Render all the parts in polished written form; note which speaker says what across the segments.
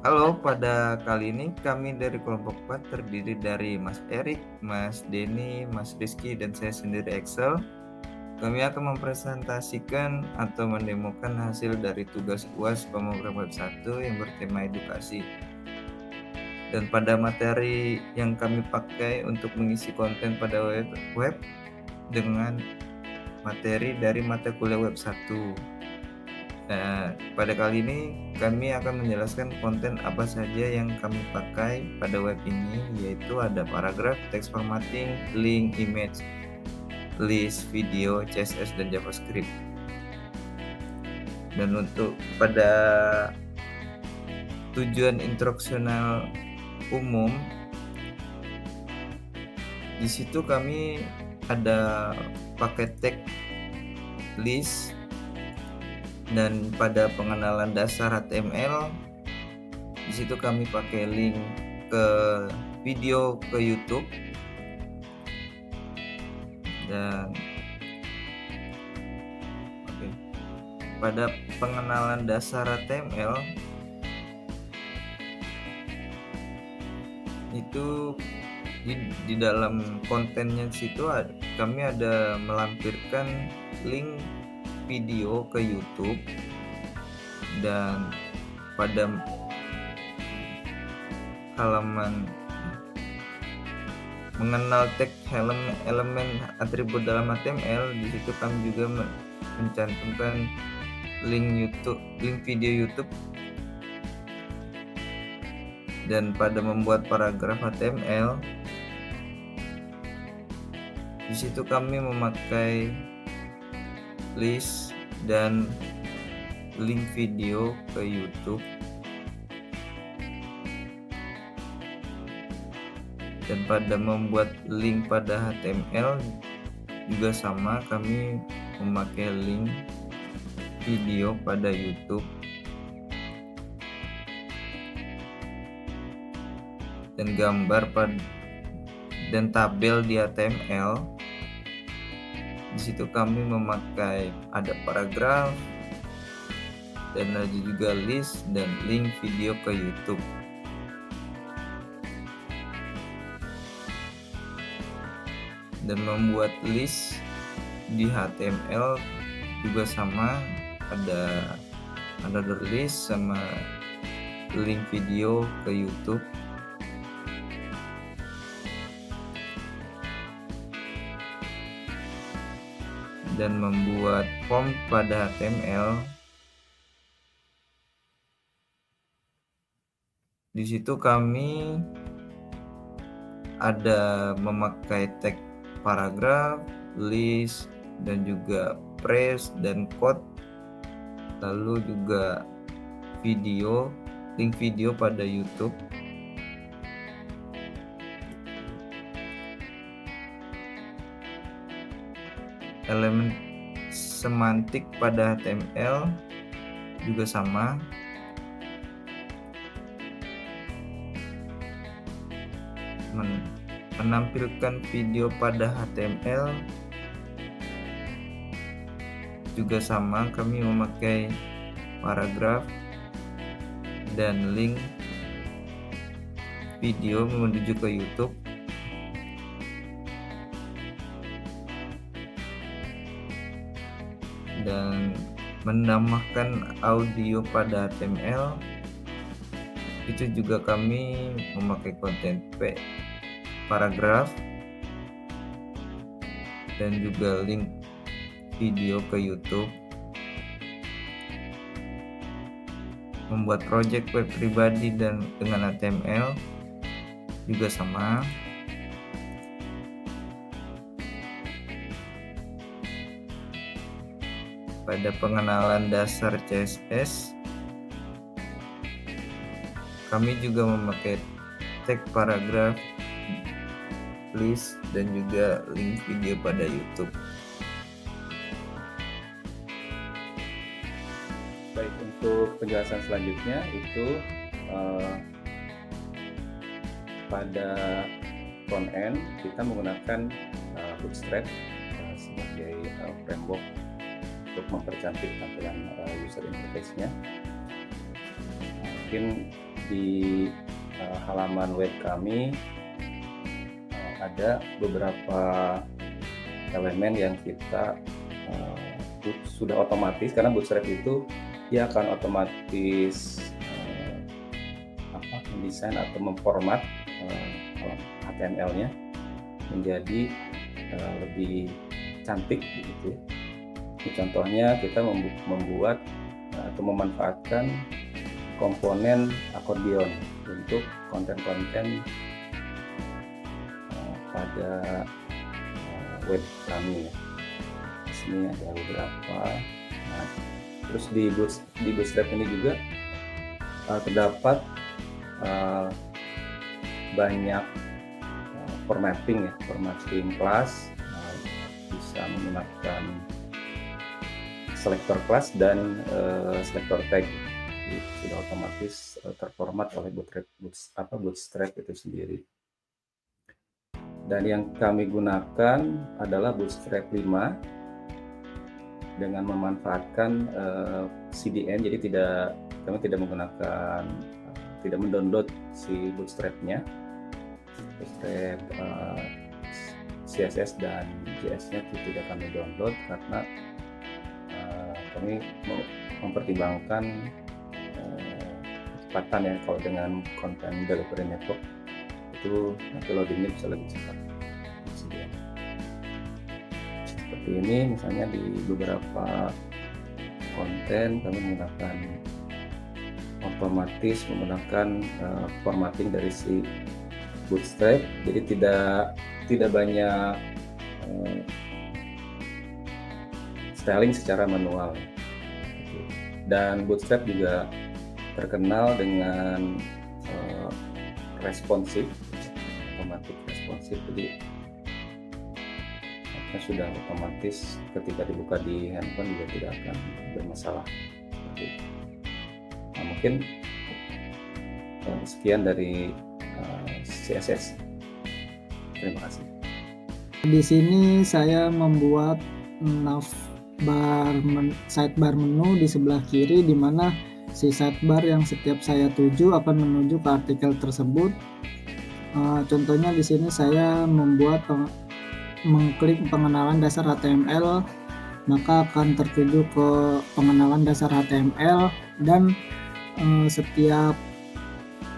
Speaker 1: Halo, pada kali ini kami dari kelompok 4 terdiri dari Mas Erik, Mas Denny, Mas Rizky, dan saya sendiri Excel. Kami akan mempresentasikan atau mendemokan hasil dari tugas UAS pemrograman web 1 yang bertema edukasi. Dan pada materi yang kami pakai untuk mengisi konten pada web dengan materi dari mata kuliah web 1. Nah, pada kali ini kami akan menjelaskan konten apa saja yang kami pakai pada web ini, yaitu ada paragraf, teks formatting, link, image, list, video, CSS, dan JavaScript. Dan untuk pada tujuan instruksional umum, di situ kami ada pakai tag list, dan pada pengenalan dasar HTML di situ kami pakai link ke video ke YouTube. Dan pada pengenalan dasar HTML itu di dalam kontennya situ kami ada melampirkan link video ke YouTube, dan pada halaman mengenal tag elemen atribut dalam HTML, di situ kami juga mencantumkan link video YouTube. Dan pada membuat paragraf HTML, di situ kami memakai list dan link video ke YouTube. Dan pada membuat link pada HTML juga sama, kami memakai link video pada YouTube. Dan gambar dan tabel di HTML, di situ kami memakai ada paragraf dan ada juga list dan link video ke YouTube. Dan membuat list di HTML juga sama, ada list sama link video ke YouTube. Dan membuat form pada HTML, di situ kami ada memakai tag paragraf, list, dan juga phrase dan quote, lalu juga video, link video pada YouTube. Elemen semantik pada HTML juga sama, menampilkan video pada HTML juga sama, kami memakai paragraf dan link video menuju ke YouTube. Dan menambahkan audio pada HTML itu juga kami memakai konten paragraf dan juga link video ke YouTube. Membuat project web pribadi dan dengan HTML juga sama. Pada pengenalan dasar CSS, kami juga memakai tag paragraf, list, dan juga link video pada YouTube.
Speaker 2: Baik, untuk penjelasan selanjutnya itu pada front end kita menggunakan Bootstrap sebagai framework untuk mempercantik tampilan user interface-nya. Mungkin di halaman web kami ada beberapa elemen yang kita sudah otomatis, karena Bootstrap itu dia akan otomatis mendesain atau memformat HTML-nya menjadi lebih cantik begitu. Contohnya kita membuat atau memanfaatkan komponen akordeon untuk konten-konten pada web kami ya. Di sini ada beberapa. Nah, terus di Bootstrap ini juga terdapat banyak formatting kelas, bisa menggunakan selector kelas dan selector tag. Jadi sudah otomatis terformat oleh Bootstrap itu sendiri. Dan yang kami gunakan adalah Bootstrap 5 dengan memanfaatkan CDN. Jadi kami tidak mendownload si Bootstrap-nya. Bootstrap CSS dan JS-nya tidak kami download karena kami mempertimbangkan kecepatan ya. Kalau dengan Content Delivery Network itu nanti loadingnya bisa lebih cepat. Seperti ini misalnya di beberapa konten kami menggunakan otomatis menggunakan formatting dari si Bootstrap, jadi tidak banyak styling secara manual. Dan Bootstrap juga terkenal dengan responsif, otomatis responsif, jadi sudah otomatis ketika dibuka di handphone juga tidak akan bermasalah. Nah, mungkin sekian dari CSS. Terima kasih.
Speaker 3: Di sini saya membuat sidebar menu di sebelah kiri, di mana si sidebar yang setiap saya tuju akan menuju ke artikel tersebut. Contohnya di sini saya mengklik pengenalan dasar HTML, maka akan tertuju ke pengenalan dasar HTML, dan setiap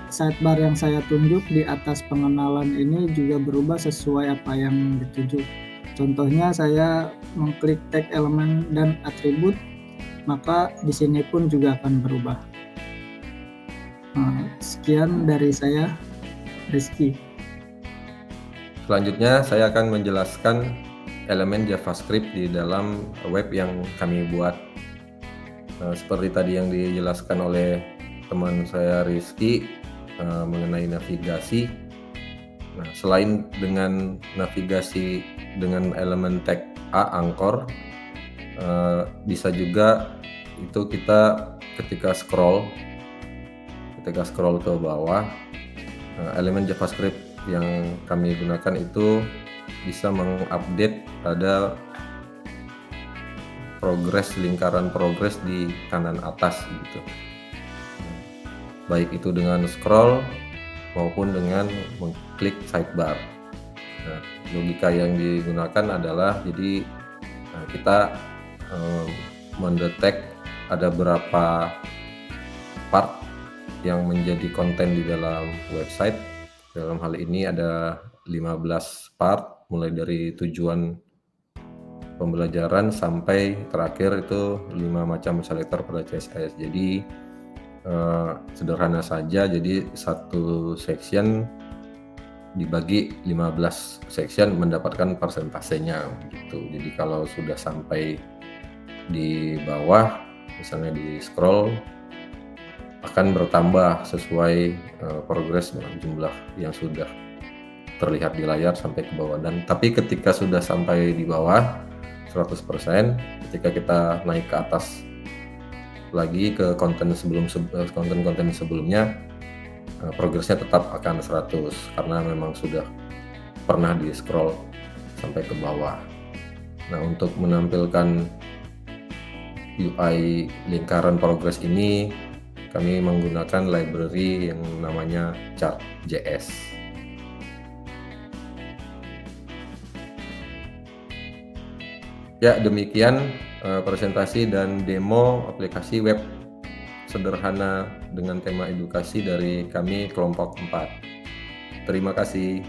Speaker 3: sidebar yang saya tunjuk di atas pengenalan ini juga berubah sesuai apa yang dituju. Contohnya saya mengklik tag elemen dan atribut, maka di sini pun juga akan berubah. Sekian dari saya, Rizky.
Speaker 4: Selanjutnya saya akan menjelaskan elemen JavaScript di dalam web yang kami buat. Seperti tadi yang dijelaskan oleh teman saya Rizky mengenai navigasi. Nah, selain dengan navigasi dengan elemen tag anchor, bisa juga itu kita ketika scroll ke bawah, elemen JavaScript yang kami gunakan itu bisa mengupdate pada lingkaran progres di kanan atas gitu. Baik itu dengan scroll maupun dengan mengklik sidebar. Nah, logika yang digunakan adalah jadi kita mendetek ada berapa part yang menjadi konten di dalam website. Dalam hal ini ada 15 part, mulai dari tujuan pembelajaran sampai terakhir itu 5 macam selektor pada CSS. Jadi sederhana saja, jadi satu section dibagi 15 section mendapatkan persentasenya gitu. Jadi kalau sudah sampai di bawah, misalnya di scroll, akan bertambah sesuai progres dengan jumlah yang sudah terlihat di layar sampai ke bawah. Dan tapi ketika sudah sampai di bawah 100%, ketika kita naik ke atas lagi ke konten sebelumnya, progresnya tetap akan 100 karena memang sudah pernah di scroll sampai ke bawah. Nah, untuk menampilkan UI lingkaran progres ini kami menggunakan library yang namanya Chart.js. Ya, demikian presentasi dan demo aplikasi web sederhana dengan tema edukasi dari kami kelompok 4. Terima kasih.